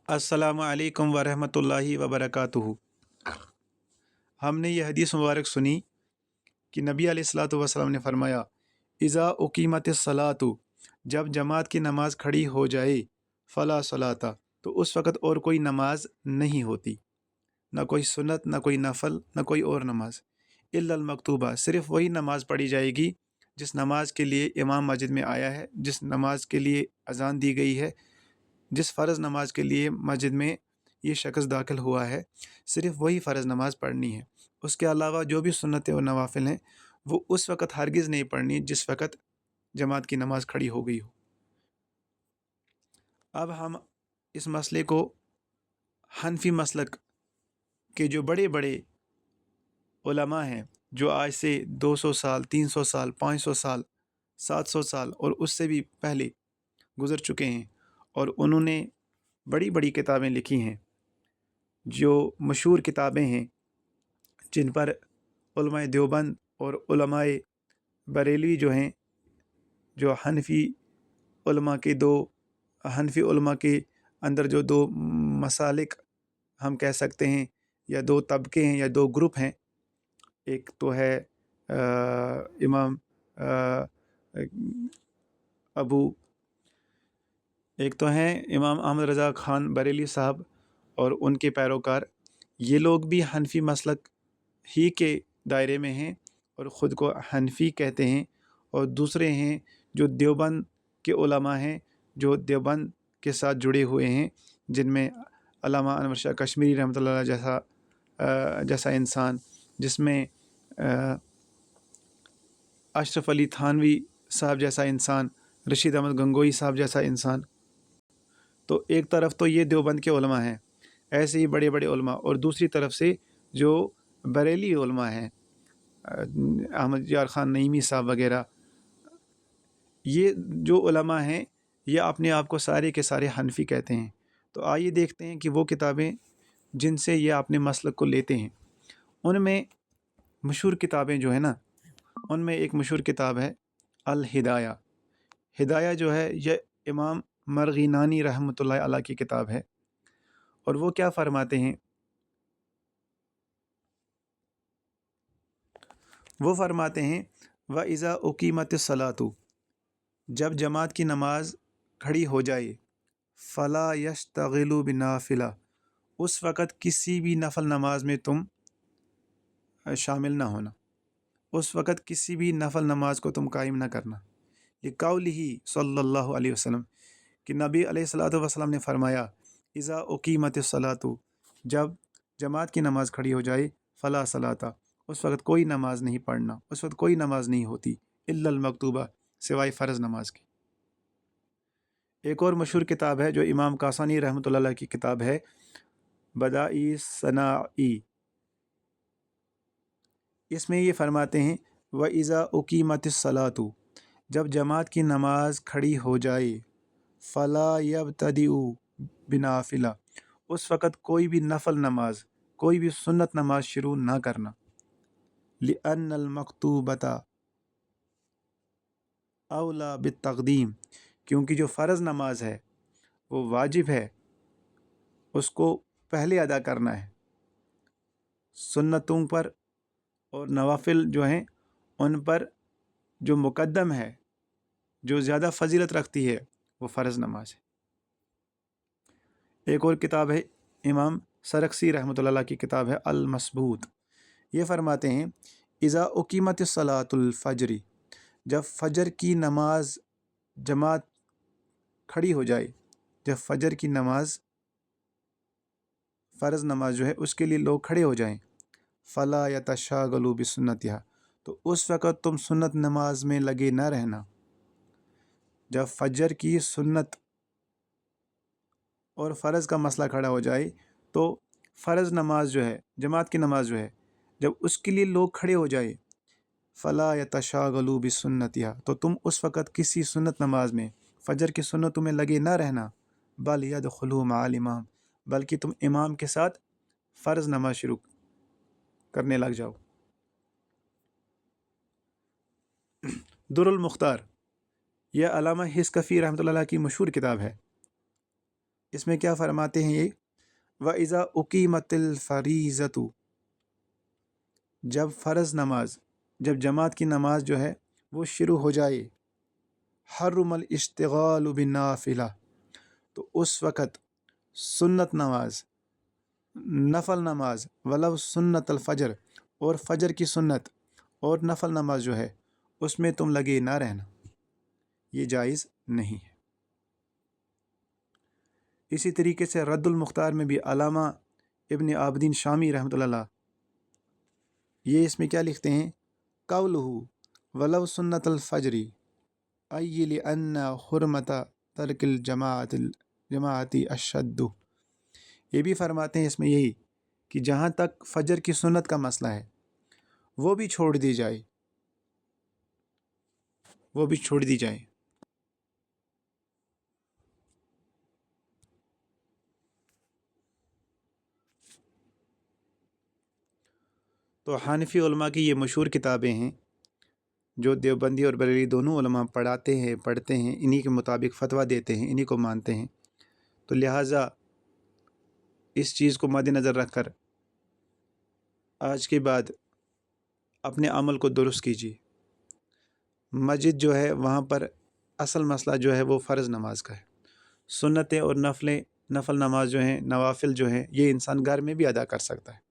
अस्सलामु अलैकुम वरहमतुल्लाहि वबरकातुहू। हमने ये हदीस मुबारक सुनी कि नबी अलैहिस्सलातु वस्सलाम ने फरमाया, इज़ा उकीमतिस सलातु, जब जमात की नमाज खड़ी हो जाए, फ़ला सलाता, तो उस वक़्त और कोई नमाज नहीं होती, ना कोई सुन्नत, ना कोई नफल, ना कोई और नमाज, इल्लल मकतूबा, सिर्फ़ वही नमाज पढ़ी जाएगी जिस नमाज के लिए इमाम मस्जिद में आया है, जिस नमाज के लिए अजान दी गई है, जिस फ़र्ज़ नमाज के लिए मस्जिद में ये शख्स दाखिल हुआ है, सिर्फ़ वही फ़र्ज़ नमाज पढ़नी है। उसके अलावा जो भी सुन्नतें और नवाफ़िल हैं, वो उस वक़्त हरगिज़ नहीं पढ़नी जिस वक़्त जमात की नमाज खड़ी हो गई हो। अब हम इस मसले को हनफी मसलक के जो बड़े बड़े उलमा हैं, जो आज से 200 साल, 300 साल, 500 साल, 700 साल और उससे भी पहले गुज़र चुके हैं, और उन्होंने बड़ी बड़ी किताबें लिखी हैं, जो मशहूर किताबें हैं, जिन पर उलमाए देवबंद और उलमाए बरेलवी जो हैं, जो हनफी उलमा के अंदर जो दो मसालिक हम कह सकते हैं, या दो तबके हैं या दो ग्रुप हैं, एक तो है इमाम अ, अबू एक तो हैं इमाम अहमद रज़ा ख़ान बरेली साहब और उनके पैरोकार। ये लोग भी हनफी मसलक ही के दायरे में हैं और ख़ुद को हनफी कहते हैं। और दूसरे हैं जो देवबंद के उलमा हैं, जो देवबंद के साथ जुड़े हुए हैं, जिनमें अल्लामा अनवर शाह कश्मीरी रहमतुल्लाह जैसा इंसान, जिसमें अशरफ अली थानवी साहब जैसा इंसान, रशीद अहमद गंगोई साहब जैसा इंसान। तो एक तरफ तो ये देवबंद के उलमा हैं, ऐसे ही बड़े बड़े उलमा, और दूसरी तरफ से जो बरेली उलमा हैं, अहमद यार ख़ान नईमी साहब वगैरह, ये जो उलमा हैं, ये अपने आप को सारे के सारे हनफी कहते हैं। तो आइए देखते हैं कि वो किताबें जिनसे ये अपने मसलक को लेते हैं, उनमें मशहूर किताबें जो है ना, उनमें एक मशहूर किताब है अल हिदाया। हिदाया जो है ये इमाम मरग़ीनानी रहमतुल्लाह अलैह की किताब है। और वो क्या फ़रमाते हैं, वो फ़रमाते हैं व इज़ा उकीमतिस सलातु, जब जमात की नमाज खड़ी हो जाए, फ़ला यश्तगिलु बिनाफिला, उस वक़्त किसी भी नफल नमाज में तुम शामिल ना होना, उस वक़्त किसी भी नफल नमाज को तुम कायम ना करना। लिक़ौलिही सल्लल्लाहु अलैहि वसल्लम, कि नबी अलैहिस्सलातु वस्सलाम ने फ़रमाया, इज़ा उकीमतिस सलातु, जब जमात की नमाज खड़ी हो जाए, फ़ला सलाता, उस वक़्त कोई नमाज नहीं पढ़ना, उस वक़्त कोई नमाज नहीं होती, इल्लल मकतूबा, सिवाय फ़र्ज़ नमाज की। एक और मशहूर किताब है जो इमाम कासानी रहमतुल्लाह अलैह की किताब है, बदाई सनाई। इसमें ये फ़रमाते हैं व इज़ा उकीमतिस सलातु, जब जमात की नमाज खड़ी हो जाए, फ़ला यब्तदिउ बिनाफिला, उस वक़्त कोई भी नफल नमाज, कोई भी सुन्नत नमाज शुरू ना करना। लिअन्नल मकतूबता औला बित्तक़दीम, क्योंकि जो फ़र्ज़ नमाज है वो वाजिब है, उसको पहले अदा करना है। सुन्नतों पर और नवाफिल जो हैं उन पर जो मुक़द्दम है, जो ज़्यादा फ़जीलत रखती है, वो फ़र्ज़ नमाज है। एक और किताब है इमाम सरक्सी रहमतुल्लाह अलैह की किताब है अल मसबूत। ये फ़रमाते हैं इज़ा उकीमतिस सलातुल फ़ज्री, जब फ़जर की नमाज जमात खड़ी हो जाए, जब फ़जर की नमाज फ़र्ज़ नमाज जो है उसके लिए लोग खड़े हो जाएं, फ़ला यतशागलू बिसुन्नतिहा, तो उस वक़्त तुम सुन्नत नमाज में लगे ना रहना। जब फ़जर की सुन्नत और फ़र्ज़ का मसला खड़ा हो जाए, तो फ़र्ज़ नमाज जो है, जमात की नमाज जो है, जब उसके लिए लोग खड़े हो जाए, फ़ला यतशागलू बिसुन्नतिहा, तो तुम उस वक़्त किसी सुन्नत नमाज में, फ़जर की सुन्नतों में लगे ना रहना। बल यदखुलू मअल इमाम, बल्कि तुम इमाम के साथ फ़र्ज़ नमाज शुरू करने लग जाओ। दुरुल मुख्तार, यह अल्लामा हिस्कफ़ी रहमतुल्लाह अलैह की मशहूर किताब है। اس میں کیا فرماتے ہیں یہ، وَإِذَا أُقِيمَتِ الْفَرِيضَةُ، جب فرض نماز، جب جماعت کی نماز جو ہے وہ شروع ہو جائے، حرم الاشتغال بالنافلہ، تو اس وقت سنت نماز، نفل نماز، ولو سنت الفجر، اور فجر کی سنت اور نفل نماز جو ہے اس میں تم لگے نہ رہنا، یہ جائز نہیں ہے۔ اسی طریقے سے رد المختار میں بھی علامہ ابن عابدین شامی رحمۃ اللہ علیہ، یہ اس میں کیا لکھتے ہیں، قولہ ولو سنت الفجری ای لأن حرمت ترک الجماعتی اشد، یہ بھی فرماتے ہیں اس میں یہی کہ جہاں تک فجر کی سنت کا مسئلہ ہے وہ بھی چھوڑ دی جائے، وہ بھی چھوڑ دی جائے۔ تو حنفی علماء کی یہ مشہور کتابیں ہیں جو دیوبندی اور بریلوی دونوں علماء پڑھاتے ہیں، انہی کے مطابق فتویٰ دیتے ہیں، انہی کو مانتے ہیں۔ تو لہٰذا اس چیز کو مد نظر رکھ کر آج کے بعد اپنے عمل کو درست کیجیے۔ مسجد جو ہے وہاں پر اصل مسئلہ جو ہے وہ فرض نماز کا ہے، سنتیں اور نفل نماز جو ہیں، نوافل جو ہیں، یہ انسان گھر میں بھی ادا کر سکتا ہے،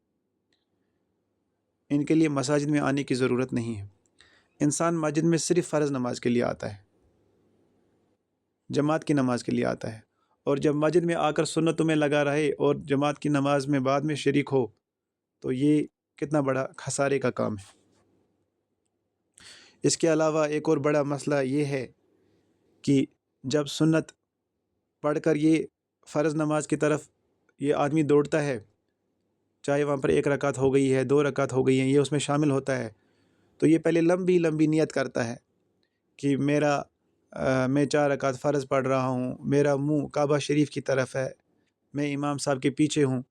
ان کے لیے مساجد میں آنے کی ضرورت نہیں ہے۔ انسان مسجد میں صرف فرض نماز کے لیے آتا ہے، جماعت کی نماز کے لیے آتا ہے، اور جب مسجد میں آ کر سنتوں میں لگا رہے اور جماعت کی نماز میں بعد میں شریک ہو تو یہ کتنا بڑا خسارے کا کام ہے۔ اس کے علاوہ ایک اور بڑا مسئلہ یہ ہے کہ جب سنت پڑھ کر یہ فرض نماز کی طرف یہ آدمی دوڑتا ہے، چاہے وہاں پر 1 رکعت ہو گئی ہے، 2 رکعت ہو گئی ہیں، یہ اس میں شامل ہوتا ہے، تو یہ پہلے لمبی لمبی نیت کرتا ہے کہ میں 4 رکعت فرض پڑھ رہا ہوں، میرا منہ کعبہ شریف کی طرف ہے، میں امام صاحب کے پیچھے ہوں۔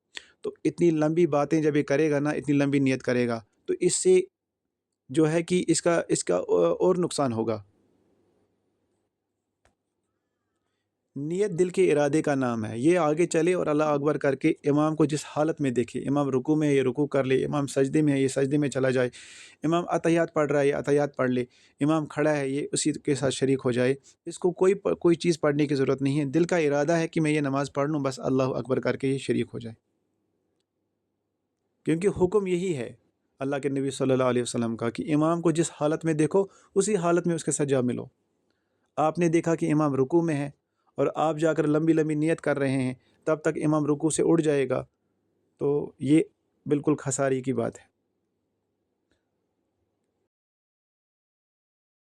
تو اتنی لمبی باتیں جب یہ کرے گا نا، اتنی لمبی نیت کرے گا، تو اس سے جو ہے کہ اس کا اور نقصان ہوگا۔ نیت دل کے ارادے کا نام ہے، یہ آگے چلے اور اللہ اکبر کر کے امام کو جس حالت میں دیکھے، امام رکوع میں ہے یہ رکوع کر لے، امام سجدے میں ہے یہ سجدے میں چلا جائے، امام اتحیات پڑھ رہا ہے یہ اتحیات پڑھ لے، امام کھڑا ہے یہ اسی کے ساتھ شریک ہو جائے۔ اس کو کوئی چیز پڑھنے کی ضرورت نہیں ہے، دل کا ارادہ ہے کہ میں یہ نماز پڑھ لوں، بس اللہ اکبر کر کے یہ شریک ہو جائے، کیونکہ حکم یہی ہے اللہ کے نبی صلی اللہ علیہ وسلم کا کہ امام کو جس حالت میں دیکھو اسی حالت میں اس کے ساتھ جا ملو۔ آپ نے دیکھا کہ امام رکوع میں ہے اور آپ جا کر لمبی لمبی نیت کر رہے ہیں، تب تک امام رکوع سے اٹھ جائے گا، تو یہ بالکل خسارے کی بات ہے۔